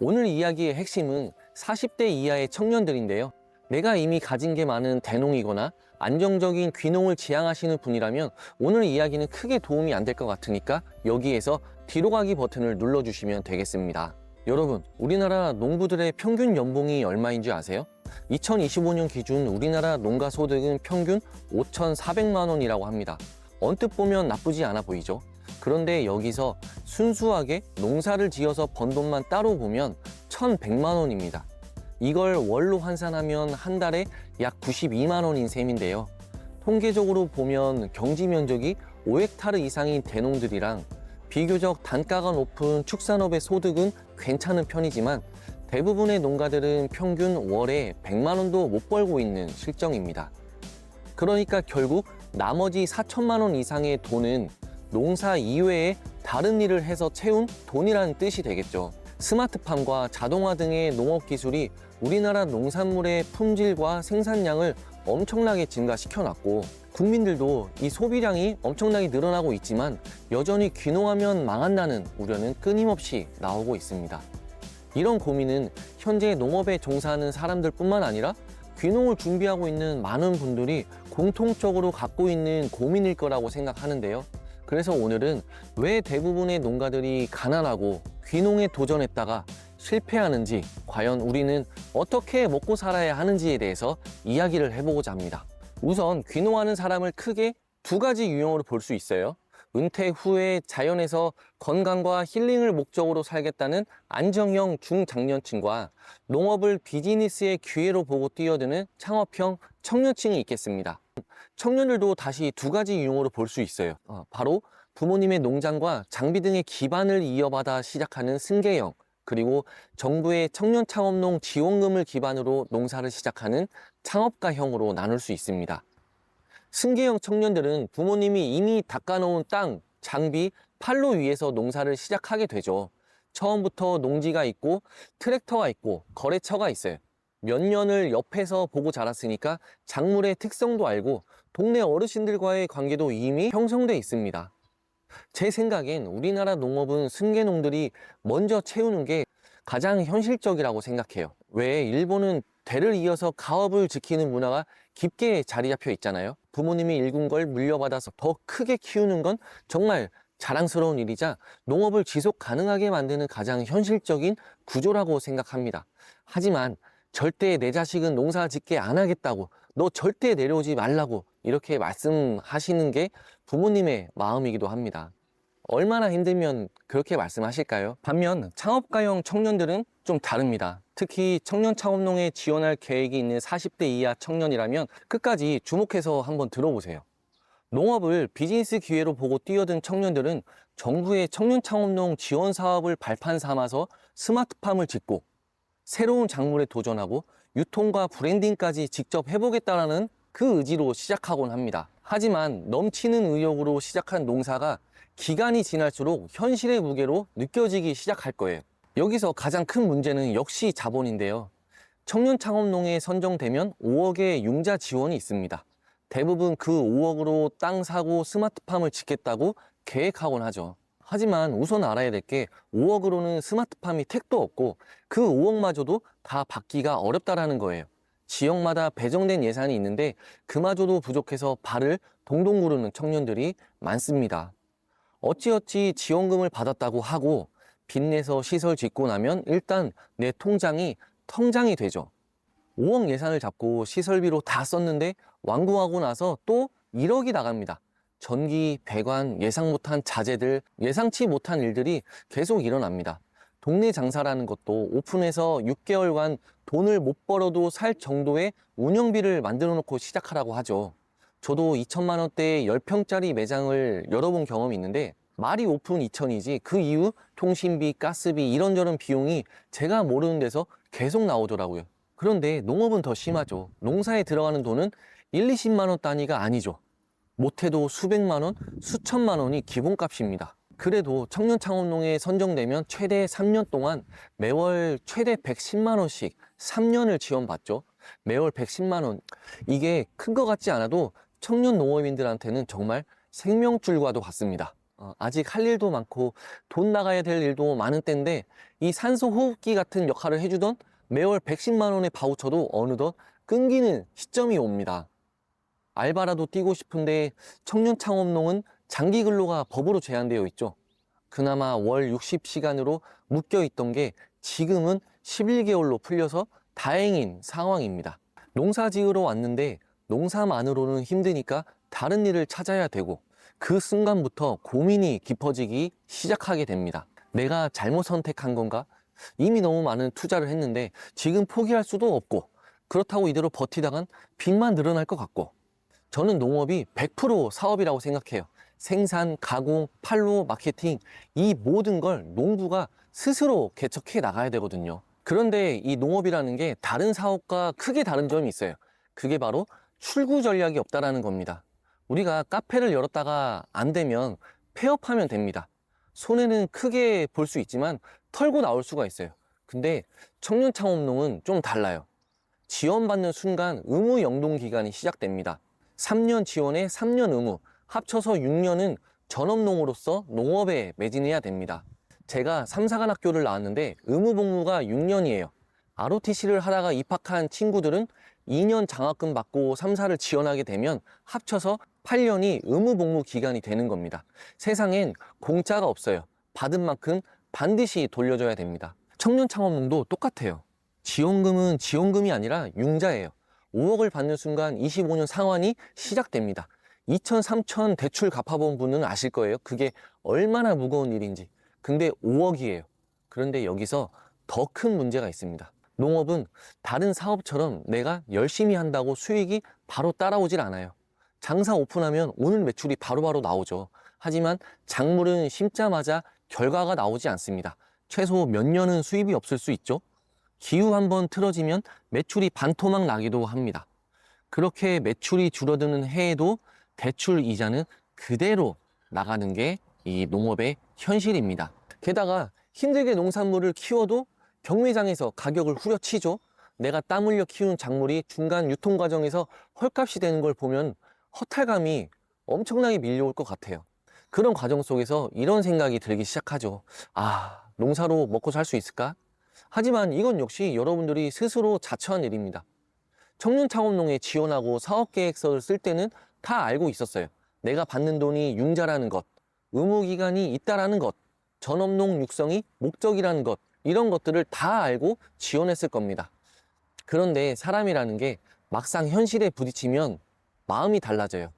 오늘 이야기의 핵심은 40대 이하의 청년들인데요. 내가 이미 가진 게 많은 대농이거나 안정적인 귀농을 지향하시는 분이라면 오늘 이야기는 크게 도움이 안 될 것 같으니까 여기에서 뒤로 가기 버튼을 눌러주시면 되겠습니다. 여러분, 우리나라 농부들의 평균 연봉이 얼마인지 아세요? 2025년 기준 우리나라 농가 소득은 평균 5,400만 원이라고 합니다. 언뜻 보면 나쁘지 않아 보이죠? 그런데 여기서 순수하게 농사를 지어서 번 돈만 따로 보면 1,100만 원입니다. 이걸 월로 환산하면 한 달에 약 92만 원인 셈인데요. 통계적으로 보면 경지 면적이 5헥타르 이상인 대농들이랑 비교적 단가가 높은 축산업의 소득은 괜찮은 편이지만 대부분의 농가들은 평균 월에 100만 원도 못 벌고 있는 실정입니다. 그러니까 결국 나머지 4천만 원 이상의 돈은 농사 이외에 다른 일을 해서 채운 돈이라는 뜻이 되겠죠. 스마트팜과 자동화 등의 농업 기술이 우리나라 농산물의 품질과 생산량을 엄청나게 증가시켜놨고 국민들도 이 소비량이 엄청나게 늘어나고 있지만 여전히 귀농하면 망한다는 우려는 끊임없이 나오고 있습니다. 이런 고민은 현재 농업에 종사하는 사람들 뿐만 아니라 귀농을 준비하고 있는 많은 분들이 공통적으로 갖고 있는 고민일 거라고 생각하는데요. 그래서 오늘은 왜 대부분의 농가들이 가난하고 귀농에 도전했다가 실패하는지, 과연 우리는 어떻게 먹고 살아야 하는지에 대해서 이야기를 해보고자 합니다. 우선 귀농하는 사람을 크게 두 가지 유형으로 볼 수 있어요. 은퇴 후에 자연에서 건강과 힐링을 목적으로 살겠다는 안정형 중장년층과 농업을 비즈니스의 기회로 보고 뛰어드는 창업형 청년층이 있겠습니다. 청년들도 다시 두 가지 유형으로 볼 수 있어요. 바로 부모님의 농장과 장비 등의 기반을 이어받아 시작하는 승계형, 그리고 정부의 청년 창업농 지원금을 기반으로 농사를 시작하는 창업가형으로 나눌 수 있습니다. 승계형 청년들은 부모님이 이미 닦아놓은 땅, 장비, 판로 위에서 농사를 시작하게 되죠. 처음부터 농지가 있고 트랙터가 있고 거래처가 있어요. 몇 년을 옆에서 보고 자랐으니까 작물의 특성도 알고 동네 어르신들과의 관계도 이미 형성돼 있습니다. 제 생각엔 우리나라 농업은 승계농들이 먼저 채우는 게 가장 현실적이라고 생각해요. 왜? 일본은 대를 이어서 가업을 지키는 문화가 깊게 자리 잡혀 있잖아요. 부모님이 일군 걸 물려받아서 더 크게 키우는 건 정말 자랑스러운 일이자 농업을 지속 가능하게 만드는 가장 현실적인 구조라고 생각합니다. 하지만 절대 내 자식은 농사 짓게 안 하겠다고, 너 절대 내려오지 말라고 이렇게 말씀하시는 게 부모님의 마음이기도 합니다. 얼마나 힘들면 그렇게 말씀하실까요? 반면 창업가형 청년들은 좀 다릅니다. 특히 청년 창업농에 지원할 계획이 있는 40대 이하 청년이라면 끝까지 주목해서 한번 들어보세요. 농업을 비즈니스 기회로 보고 뛰어든 청년들은 정부의 청년 창업농 지원 사업을 발판 삼아서 스마트팜을 짓고 새로운 작물에 도전하고 유통과 브랜딩까지 직접 해보겠다라는 그 의지로 시작하곤 합니다. 하지만 넘치는 의욕으로 시작한 농사가 기간이 지날수록 현실의 무게로 느껴지기 시작할 거예요. 여기서 가장 큰 문제는 역시 자본인데요. 청년 창업농에 선정되면 5억의 융자 지원이 있습니다. 대부분 그 5억으로 땅 사고 스마트팜을 짓겠다고 계획하곤 하죠. 하지만 우선 알아야 될 게 5억으로는 스마트팜이 택도 없고 그 5억마저도 다 받기가 어렵다라는 거예요. 지역마다 배정된 예산이 있는데 그마저도 부족해서 발을 동동 구르는 청년들이 많습니다. 어찌어찌 지원금을 받았다고 하고 빚내서 시설 짓고 나면 일단 내 통장이 텅장이 되죠. 5억 예산을 잡고 시설비로 다 썼는데 완공하고 나서 또 1억이 나갑니다. 전기, 배관, 예상 못한 자재들, 예상치 못한 일들이 계속 일어납니다. 동네 장사라는 것도 오픈해서 6개월간 돈을 못 벌어도 살 정도의 운영비를 만들어 놓고 시작하라고 하죠. 저도 2천만 원대의 10평짜리 매장을 열어본 경험이 있는데 말이 오픈 2천이지 그 이후 통신비, 가스비 이런저런 비용이 제가 모르는 데서 계속 나오더라고요. 그런데 농업은 더 심하죠. 농사에 들어가는 돈은 1, 20만 원 단위가 아니죠. 못해도 수백만 원, 수천만 원이 기본값입니다. 그래도 청년 창업농에 선정되면 최대 3년 동안 매월 최대 110만 원씩 3년을 지원받죠. 매월 110만 원. 이게 큰 것 같지 않아도 청년 농업인들한테는 정말 생명줄과도 같습니다. 아직 할 일도 많고 돈 나가야 될 일도 많은 때인데 이 산소 호흡기 같은 역할을 해주던 매월 110만 원의 바우처도 어느덧 끊기는 시점이 옵니다. 알바라도 뛰고 싶은데 청년 창업농은 장기 근로가 법으로 제한되어 있죠. 그나마 월 60시간으로 묶여 있던 게 지금은 11개월로 풀려서 다행인 상황입니다. 농사 지으러 왔는데 농사만으로는 힘드니까 다른 일을 찾아야 되고 그 순간부터 고민이 깊어지기 시작하게 됩니다. 내가 잘못 선택한 건가? 이미 너무 많은 투자를 했는데 지금 포기할 수도 없고 그렇다고 이대로 버티다간 빚만 늘어날 것 같고 저는 농업이 100% 사업이라고 생각해요. 생산, 가공, 판로, 마케팅 이 모든 걸 농부가 스스로 개척해 나가야 되거든요. 그런데 이 농업이라는 게 다른 사업과 크게 다른 점이 있어요. 그게 바로 출구 전략이 없다라는 겁니다. 우리가 카페를 열었다가 안 되면 폐업하면 됩니다. 손해는 크게 볼 수 있지만 털고 나올 수가 있어요. 근데 청년 창업농은 좀 달라요. 지원받는 순간 의무 영동 기간이 시작됩니다. 3년 지원에 3년 의무, 합쳐서 6년은 전업농으로서 농업에 매진해야 됩니다. 제가 삼사관학교를 나왔는데 의무 복무가 6년이에요. ROTC를 하다가 입학한 친구들은 2년 장학금 받고 3사를 지원하게 되면 합쳐서 8년이 의무 복무 기간이 되는 겁니다. 세상엔 공짜가 없어요. 받은 만큼 반드시 돌려줘야 됩니다. 청년 창업농도 똑같아요. 지원금은 지원금이 아니라 융자예요. 5억을 받는 순간 25년 상환이 시작됩니다. 2천, 3천 대출 갚아본 분은 아실 거예요. 그게 얼마나 무거운 일인지. 근데 5억이에요. 그런데 여기서 더 큰 문제가 있습니다. 농업은 다른 사업처럼 내가 열심히 한다고 수익이 바로 따라오질 않아요. 장사 오픈하면 오늘 매출이 바로바로 나오죠. 하지만 작물은 심자마자 결과가 나오지 않습니다. 최소 몇 년은 수입이 없을 수 있죠. 기후 한번 틀어지면 매출이 반토막 나기도 합니다. 그렇게 매출이 줄어드는 해에도 대출 이자는 그대로 나가는 게 이 농업의 현실입니다. 게다가 힘들게 농산물을 키워도 경매장에서 가격을 후려치죠. 내가 땀 흘려 키운 작물이 중간 유통 과정에서 헐값이 되는 걸 보면 허탈감이 엄청나게 밀려올 것 같아요. 그런 과정 속에서 이런 생각이 들기 시작하죠. 농사로 먹고 살 수 있을까? 하지만 이건 역시 여러분들이 스스로 자처한 일입니다. 청년 창업농에 지원하고 사업계획서를 쓸 때는 다 알고 있었어요. 내가 받는 돈이 융자라는 것, 의무기간이 있다라는 것, 전업농 육성이 목적이라는 것, 이런 것들을 다 알고 지원했을 겁니다. 그런데 사람이라는 게 막상 현실에 부딪히면 마음이 달라져요.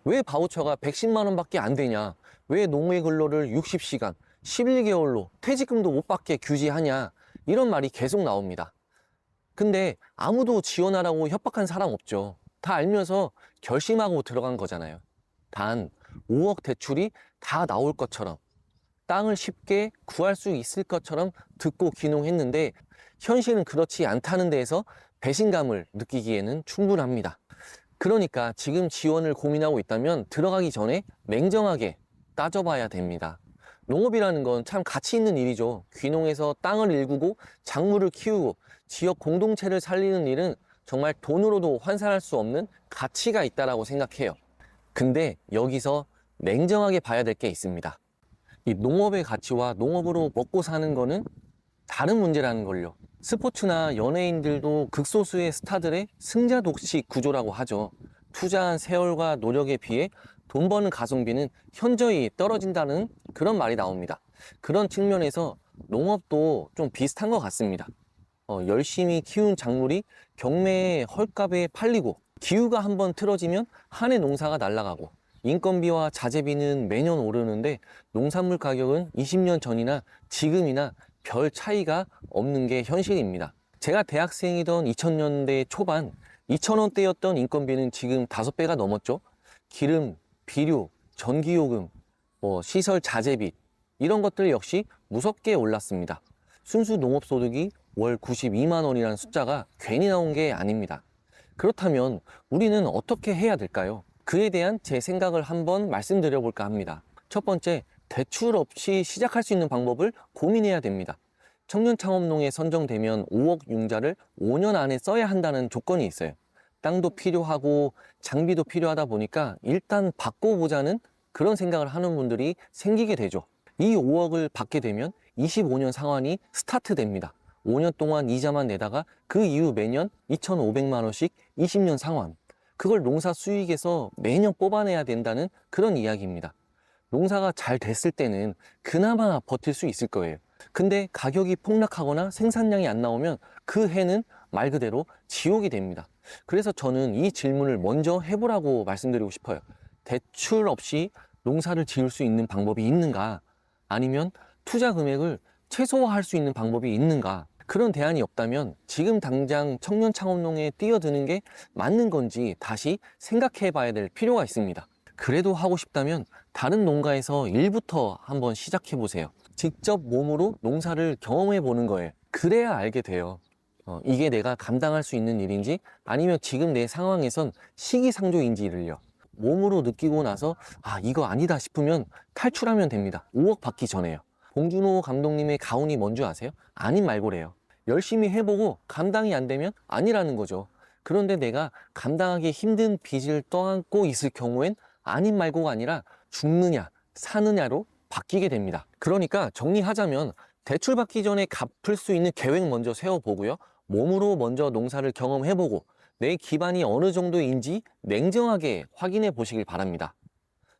왜 바우처가 110만 원밖에 안 되냐? 왜 농의 근로를 60시간, 11개월로 퇴직금도 못 받게 규제하냐? 이런 말이 계속 나옵니다. 근데 아무도 지원하라고 협박한 사람 없죠. 다 알면서 결심하고 들어간 거잖아요. 단 5억 대출이 다 나올 것처럼 땅을 쉽게 구할 수 있을 것처럼 듣고 귀농했는데 현실은 그렇지 않다는 데에서 배신감을 느끼기에는 충분합니다. 그러니까 지금 지원을 고민하고 있다면 들어가기 전에 냉정하게 따져봐야 됩니다. 농업이라는 건 참 가치 있는 일이죠. 귀농해서 땅을 일구고 작물을 키우고 지역 공동체를 살리는 일은 정말 돈으로도 환산할 수 없는 가치가 있다고 생각해요. 근데 여기서 냉정하게 봐야 될 게 있습니다. 이 농업의 가치와 농업으로 먹고 사는 거는 다른 문제라는 걸요. 스포츠나 연예인들도 극소수의 스타들의 승자 독식 구조라고 하죠. 투자한 세월과 노력에 비해 돈 버는 가성비는 현저히 떨어진다는 그런 말이 나옵니다. 그런 측면에서 농업도 좀 비슷한 것 같습니다. 열심히 키운 작물이 경매에 헐값에 팔리고 기후가 한번 틀어지면 한 해 농사가 날아가고 인건비와 자재비는 매년 오르는데 농산물 가격은 20년 전이나 지금이나 별 차이가 없는 게 현실입니다. 제가 대학생이던 2000년대 초반 2,000원대였던 인건비는 지금 5배가 넘었죠. 기름, 비료, 전기요금, 시설 자재비 이런 것들 역시 무섭게 올랐습니다. 순수 농업소득이 월 92만 원이라는 숫자가 괜히 나온 게 아닙니다. 그렇다면 우리는 어떻게 해야 될까요? 그에 대한 제 생각을 한번 말씀드려 볼까 합니다. 첫 번째, 대출 없이 시작할 수 있는 방법을 고민해야 됩니다. 청년창업농에 선정되면 5억 융자를 5년 안에 써야 한다는 조건이 있어요. 땅도 필요하고 장비도 필요하다 보니까 일단 바꿔보자는 그런 생각을 하는 분들이 생기게 되죠. 이 5억을 받게 되면 25년 상환이 스타트됩니다. 5년 동안 이자만 내다가 그 이후 매년 2,500만 원씩 20년 상환. 그걸 농사 수익에서 매년 뽑아내야 된다는 그런 이야기입니다. 농사가 잘 됐을 때는 그나마 버틸 수 있을 거예요. 근데 가격이 폭락하거나 생산량이 안 나오면 그 해는 말 그대로 지옥이 됩니다. 그래서 저는 이 질문을 먼저 해보라고 말씀드리고 싶어요. 대출 없이 농사를 지을 수 있는 방법이 있는가? 아니면 투자 금액을 최소화할 수 있는 방법이 있는가? 그런 대안이 없다면 지금 당장 청년 창업농에 뛰어드는 게 맞는 건지 다시 생각해 봐야 될 필요가 있습니다. 그래도 하고 싶다면 다른 농가에서 일부터 한번 시작해 보세요. 직접 몸으로 농사를 경험해 보는 거예요. 그래야 알게 돼요. 이게 내가 감당할 수 있는 일인지 아니면 지금 내 상황에선 시기상조인지를요. 몸으로 느끼고 나서 이거 아니다 싶으면 탈출하면 됩니다. 5억 받기 전에요. 봉준호 감독님의 가훈이 뭔지 아세요? 아님 말고래요. 열심히 해보고 감당이 안 되면 아니라는 거죠. 그런데 내가 감당하기 힘든 빚을 떠안고 있을 경우엔 아님 말고가 아니라 죽느냐 사느냐로 바뀌게 됩니다. 그러니까 정리하자면 대출 받기 전에 갚을 수 있는 계획 먼저 세워보고요. 몸으로 먼저 농사를 경험해보고 내 기반이 어느 정도인지 냉정하게 확인해 보시길 바랍니다.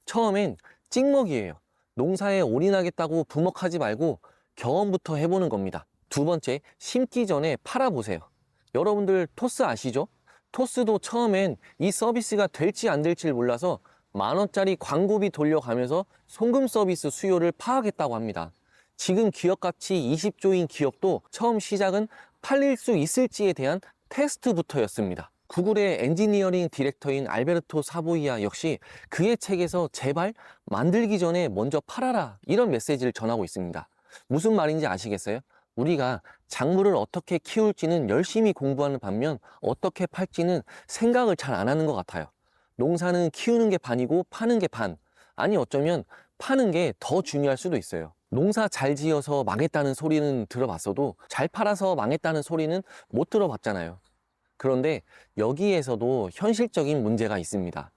처음엔 찍먹이에요. 농사에 올인하겠다고 부먹하지 말고 경험부터 해보는 겁니다. 두 번째, 심기 전에 팔아보세요. 여러분들 토스 아시죠? 토스도 처음엔 이 서비스가 될지 안 될지 몰라서 10,000원짜리 광고비 돌려가면서 송금 서비스 수요를 파악했다고 합니다. 지금 기업가치 20조인 기업도 처음 시작은 팔릴 수 있을지에 대한 테스트부터였습니다. 구글의 엔지니어링 디렉터인 알베르토 사보이아 역시 그의 책에서 제발 만들기 전에 먼저 팔아라 이런 메시지를 전하고 있습니다. 무슨 말인지 아시겠어요? 우리가 작물을 어떻게 키울지는 열심히 공부하는 반면 어떻게 팔지는 생각을 잘 안 하는 것 같아요. 농사는 키우는 게 반이고 파는 게 반. 아니 어쩌면 파는 게 더 중요할 수도 있어요. 농사 잘 지어서 망했다는 소리는 들어봤어도 잘 팔아서 망했다는 소리는 못 들어봤잖아요. 그런데 여기에서도 현실적인 문제가 있습니다.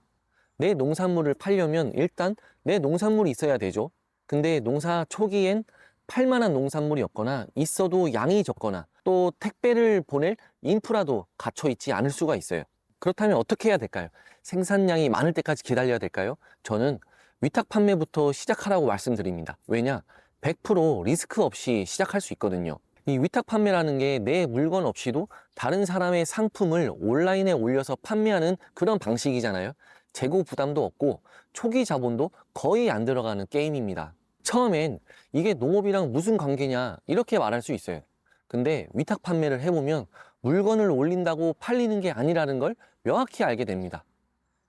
내 농산물을 팔려면 일단 내 농산물이 있어야 되죠. 근데 농사 초기엔 팔만한 농산물이 없거나 있어도 양이 적거나 또 택배를 보낼 인프라도 갖춰 있지 않을 수가 있어요. 그렇다면 어떻게 해야 될까요? 생산량이 많을 때까지 기다려야 될까요? 저는 위탁 판매부터 시작하라고 말씀드립니다. 왜냐? 100% 리스크 없이 시작할 수 있거든요. 이 위탁 판매라는 게 내 물건 없이도 다른 사람의 상품을 온라인에 올려서 판매하는 그런 방식이잖아요. 재고 부담도 없고 초기 자본도 거의 안 들어가는 게임입니다. 처음엔 이게 농업이랑 무슨 관계냐 이렇게 말할 수 있어요. 근데 위탁 판매를 해보면 물건을 올린다고 팔리는 게 아니라는 걸 명확히 알게 됩니다.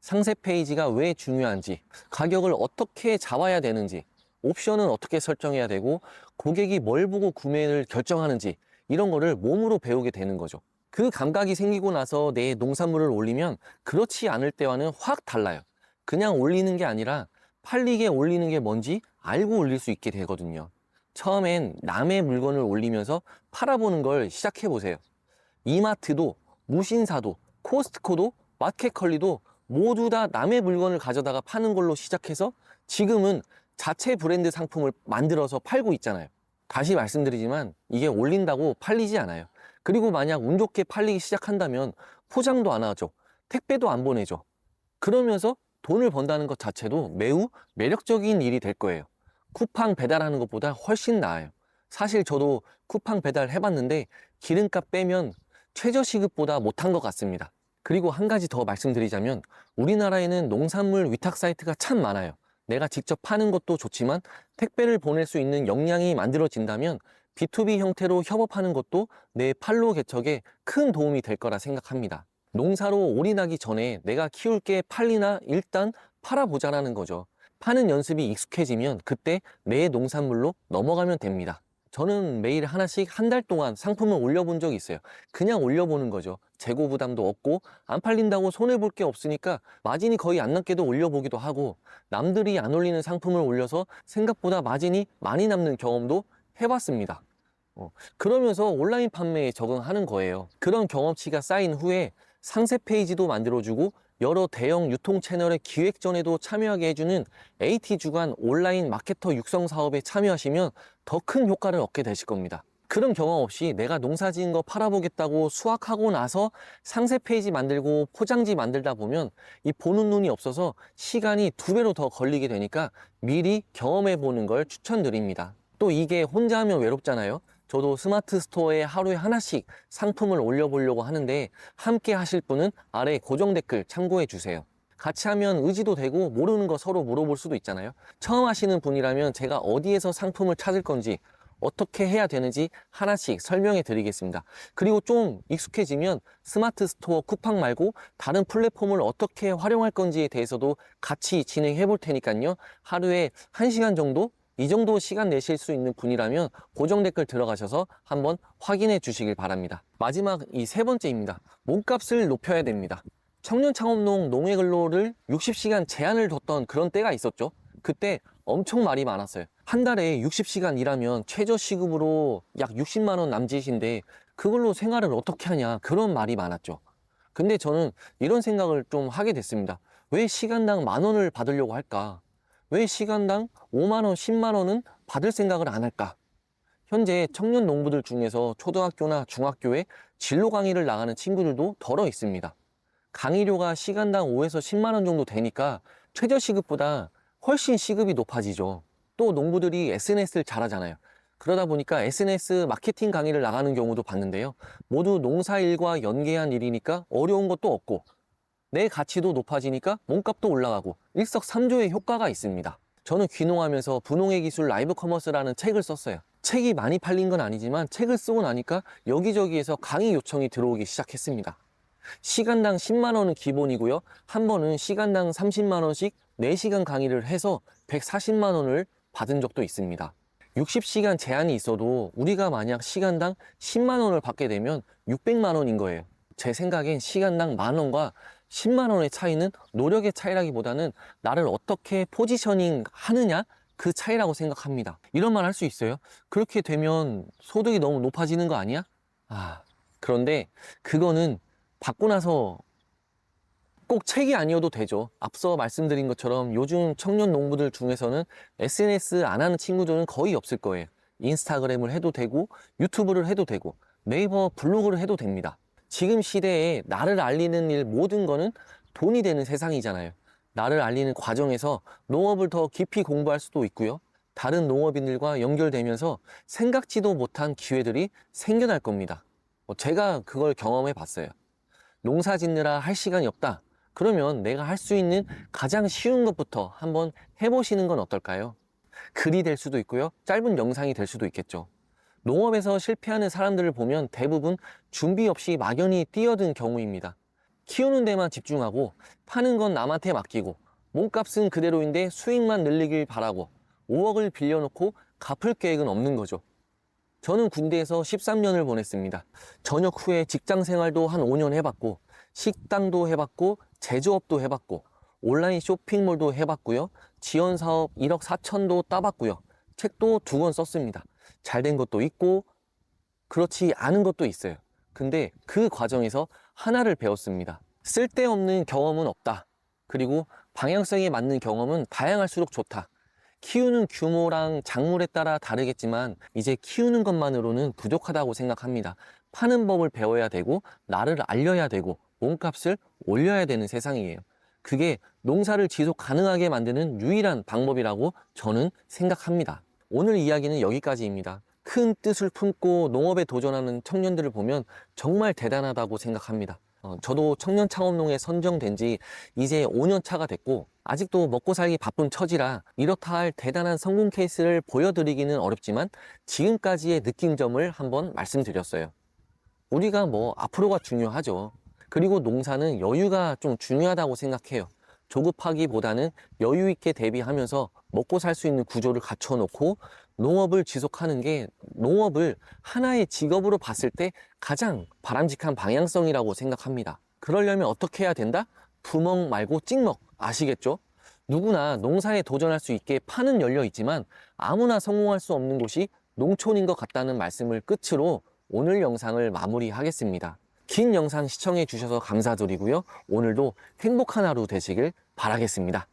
상세 페이지가 왜 중요한지, 가격을 어떻게 잡아야 되는지, 옵션은 어떻게 설정해야 되고 고객이 뭘 보고 구매를 결정하는지 이런 거를 몸으로 배우게 되는 거죠. 그 감각이 생기고 나서 내 농산물을 올리면 그렇지 않을 때와는 확 달라요. 그냥 올리는 게 아니라 팔리게 올리는 게 뭔지 알고 올릴 수 있게 되거든요. 처음엔 남의 물건을 올리면서 팔아보는 걸 시작해 보세요. 이마트도 무신사도 코스트코도 마켓컬리도 모두 다 남의 물건을 가져다가 파는 걸로 시작해서 지금은 자체 브랜드 상품을 만들어서 팔고 있잖아요. 다시 말씀드리지만 이게 올린다고 팔리지 않아요. 그리고 만약 운 좋게 팔리기 시작한다면 포장도 안 하죠. 택배도 안 보내죠. 그러면서 돈을 번다는 것 자체도 매우 매력적인 일이 될 거예요. 쿠팡 배달하는 것보다 훨씬 나아요. 사실 저도 쿠팡 배달 해봤는데 기름값 빼면 최저시급보다 못한 것 같습니다. 그리고 한 가지 더 말씀드리자면 우리나라에는 농산물 위탁 사이트가 참 많아요. 내가 직접 파는 것도 좋지만 택배를 보낼 수 있는 역량이 만들어진다면 B2B 형태로 협업하는 것도 내 판로 개척에 큰 도움이 될 거라 생각합니다. 농사로 올인하기 전에 내가 키울 게 팔리나 일단 팔아보자라는 거죠. 파는 연습이 익숙해지면 그때 내 농산물로 넘어가면 됩니다. 저는 매일 하나씩 한 달 동안 상품을 올려본 적이 있어요. 그냥 올려보는 거죠. 재고 부담도 없고 안 팔린다고 손해볼 게 없으니까 마진이 거의 안 남게도 올려보기도 하고 남들이 안 올리는 상품을 올려서 생각보다 마진이 많이 남는 경험도 해봤습니다. 그러면서 온라인 판매에 적응하는 거예요. 그런 경험치가 쌓인 후에 상세 페이지도 만들어주고 여러 대형 유통 채널의 기획전에도 참여하게 해주는 AT 주간 온라인 마케터 육성 사업에 참여하시면 더 큰 효과를 얻게 되실 겁니다. 그런 경험 없이 내가 농사 지은 거 팔아보겠다고 수확하고 나서 상세 페이지 만들고 포장지 만들다 보면 이 보는 눈이 없어서 시간이 2배로 더 걸리게 되니까 미리 경험해 보는 걸 추천드립니다. 또 이게 혼자 하면 외롭잖아요. 저도 스마트 스토어에 하루에 하나씩 상품을 올려보려고 하는데 함께 하실 분은 아래 고정 댓글 참고해 주세요. 같이 하면 의지도 되고 모르는 거 서로 물어볼 수도 있잖아요. 처음 하시는 분이라면 제가 어디에서 상품을 찾을 건지 어떻게 해야 되는지 하나씩 설명해 드리겠습니다. 그리고 좀 익숙해지면 스마트 스토어 쿠팡 말고 다른 플랫폼을 어떻게 활용할 건지에 대해서도 같이 진행해 볼 테니까요. 하루에 1시간 정도? 이 정도 시간 내실 수 있는 분이라면 고정 댓글 들어가셔서 한번 확인해 주시길 바랍니다. 마지막 이 3번째입니다. 몸값을 높여야 됩니다. 청년창업농 농해근로를 60시간 제한을 뒀던 그런 때가 있었죠. 그때 엄청 말이 많았어요. 한 달에 60시간 일하면 최저시급으로 약 60만 원 남짓인데 그걸로 생활을 어떻게 하냐, 그런 말이 많았죠. 근데 저는 이런 생각을 좀 하게 됐습니다. 왜 시간당 10,000원을 받으려고 할까? 왜 시간당 5만 원, 10만 원은 받을 생각을 안 할까? 현재 청년 농부들 중에서 초등학교나 중학교에 진로 강의를 나가는 친구들도 덜어 있습니다. 강의료가 시간당 5에서 10만 원 정도 되니까 최저시급보다 훨씬 시급이 높아지죠. 또 농부들이 SNS를 잘하잖아요. 그러다 보니까 SNS 마케팅 강의를 나가는 경우도 봤는데요. 모두 농사일과 연계한 일이니까 어려운 것도 없고 내 가치도 높아지니까 몸값도 올라가고 일석삼조의 효과가 있습니다. 저는 귀농하면서 분홍의 기술 라이브 커머스라는 책을 썼어요. 책이 많이 팔린 건 아니지만 책을 쓰고 나니까 여기저기에서 강의 요청이 들어오기 시작했습니다. 시간당 10만 원은 기본이고요. 한 번은 시간당 30만 원씩 4시간 강의를 해서 140만 원을 받은 적도 있습니다. 60시간 제한이 있어도 우리가 만약 시간당 10만 원을 받게 되면 600만 원인 거예요. 제 생각엔 시간당 10,000원과 10만 원의 차이는 노력의 차이라기보다는 나를 어떻게 포지셔닝 하느냐, 그 차이라고 생각합니다. 이런 말 할 수 있어요. 그렇게 되면 소득이 너무 높아지는 거 아니야? 그런데 그거는 받고 나서 꼭 책이 아니어도 되죠. 앞서 말씀드린 것처럼 요즘 청년 농부들 중에서는 SNS 안 하는 친구들은 거의 없을 거예요. 인스타그램을 해도 되고 유튜브를 해도 되고 네이버 블로그를 해도 됩니다. 지금 시대에 나를 알리는 일 모든 거는 돈이 되는 세상이잖아요. 나를 알리는 과정에서 농업을 더 깊이 공부할 수도 있고요. 다른 농업인들과 연결되면서 생각지도 못한 기회들이 생겨날 겁니다. 제가 그걸 경험해 봤어요. 농사 짓느라 할 시간이 없다. 그러면 내가 할 수 있는 가장 쉬운 것부터 한번 해보시는 건 어떨까요? 글이 될 수도 있고요. 짧은 영상이 될 수도 있겠죠. 농업에서 실패하는 사람들을 보면 대부분 준비 없이 막연히 뛰어든 경우입니다. 키우는 데만 집중하고 파는 건 남한테 맡기고 몸값은 그대로인데 수익만 늘리길 바라고 5억을 빌려놓고 갚을 계획은 없는 거죠. 저는 군대에서 13년을 보냈습니다. 전역 후에 직장 생활도 한 5년 해봤고 식당도 해봤고 제조업도 해봤고 온라인 쇼핑몰도 해봤고요. 지원사업 1억 4천도 따봤고요. 책도 2권 썼습니다. 잘된 것도 있고 그렇지 않은 것도 있어요. 근데 그 과정에서 하나를 배웠습니다. 쓸데없는 경험은 없다. 그리고 방향성에 맞는 경험은 다양할수록 좋다. 키우는 규모랑 작물에 따라 다르겠지만 이제 키우는 것만으로는 부족하다고 생각합니다. 파는 법을 배워야 되고 나를 알려야 되고 몸값을 올려야 되는 세상이에요. 그게 농사를 지속 가능하게 만드는 유일한 방법이라고 저는 생각합니다. 오늘 이야기는 여기까지입니다. 큰 뜻을 품고 농업에 도전하는 청년들을 보면 정말 대단하다고 생각합니다. 저도 청년 창업농에 선정된 지 이제 5년 차가 됐고 아직도 먹고 살기 바쁜 처지라 이렇다 할 대단한 성공 케이스를 보여드리기는 어렵지만 지금까지의 느낀 점을 한번 말씀드렸어요. 우리가 앞으로가 중요하죠. 그리고 농사는 여유가 좀 중요하다고 생각해요. 조급하기보다는 여유 있게 대비하면서 먹고 살 수 있는 구조를 갖춰놓고 농업을 지속하는 게 농업을 하나의 직업으로 봤을 때 가장 바람직한 방향성이라고 생각합니다. 그러려면 어떻게 해야 된다? 부먹 말고 찍먹, 아시겠죠? 누구나 농사에 도전할 수 있게 판은 열려 있지만 아무나 성공할 수 없는 곳이 농촌인 것 같다는 말씀을 끝으로 오늘 영상을 마무리하겠습니다. 긴 영상 시청해 주셔서 감사드리고요. 오늘도 행복한 하루 되시길 바라겠습니다.